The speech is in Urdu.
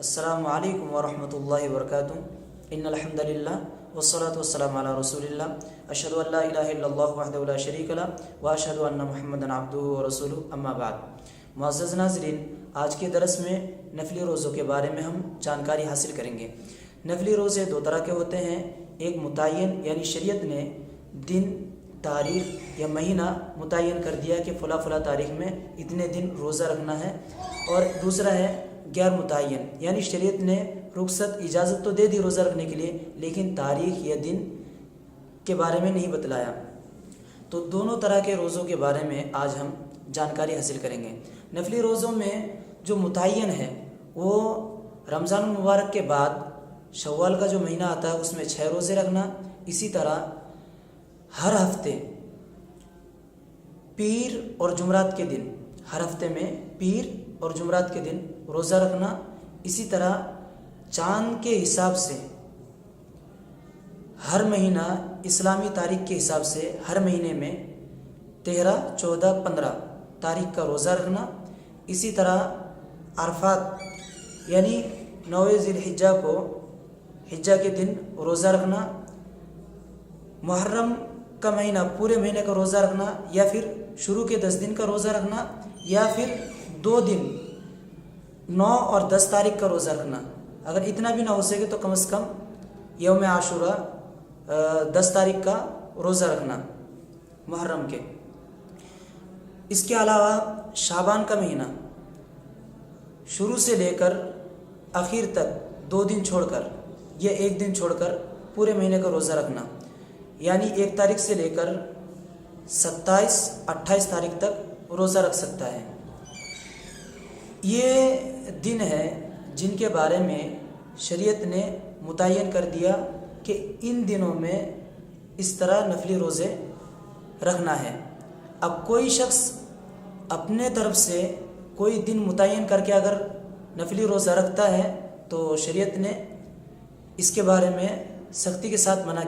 السلام علیکم ورحمۃ اللہ وبرکاتہ۔ ان الحمد للہ والصلاة والسلام علی رسول اللہ اشہد ان لا الہ الا اللہ وحدہ لا شریک لہ واشہد ان محمدا عبدہ ورسولہ اما بعد۔ معزز ناظرین، آج کے درس میں نفلی روزوں کے بارے میں ہم جانکاری حاصل کریں گے۔ نفلی روزے دو طرح کے ہوتے ہیں، ایک متعین یعنی شریعت نے دن، تاریخ یا مہینہ متعین کر دیا کہ فلاں فلاں تاریخ میں اتنے دن روزہ رکھنا ہے، اور دوسرا ہے غیر متعین یعنی شریعت نے رخصت اجازت تو دے دی روزہ رکھنے کے لیے، لیکن تاریخ یا دن کے بارے میں نہیں بتلایا۔ تو دونوں طرح کے روزوں کے بارے میں آج ہم جانکاری حاصل کریں گے۔ نفلی روزوں میں جو متعین ہے وہ رمضان المبارک کے بعد شوال کا جو مہینہ آتا ہے اس میں 6 روزے رکھنا، اسی طرح ہر ہفتے پیر اور جمعرات کے دن، ہر ہفتے میں پیر اور جمعرات کے دن روزہ رکھنا، اسی طرح چاند کے حساب سے ہر مہینہ اسلامی تاریخ کے حساب سے ہر مہینے میں 13، 14، 15 تاریخ کا روزہ رکھنا، اسی طرح عرفات یعنی 9 ذی الحجہ کو حجہ کے دن روزہ رکھنا، محرم کا مہینہ پورے مہینے کا روزہ رکھنا، یا پھر شروع کے 10 دن کا روزہ رکھنا، یا پھر 2 دن 9 اور 10 تاریخ کا روزہ رکھنا۔ اگر اتنا بھی نہ ہو سکے تو کم از کم یوم عاشورہ 10 تاریخ کا روزہ رکھنا محرم کے۔ اس کے علاوہ شعبان کا مہینہ شروع سے لے کر آخر تک 2 دن چھوڑ کر یا 1 دن چھوڑ کر پورے مہینے کا روزہ رکھنا، یعنی 1 تاریخ سے لے کر 27، 28 تاریخ تک روزہ رکھ سکتا ہے۔ یہ دن ہے جن کے بارے میں شریعت نے متعین کر دیا کہ ان دنوں میں اس طرح نفلی روزے رکھنا ہے۔ اب کوئی شخص اپنے طرف سے کوئی دن متعین کر کے اگر نفلی روزہ رکھتا ہے تو شریعت نے اس کے بارے میں سختی کے ساتھ منع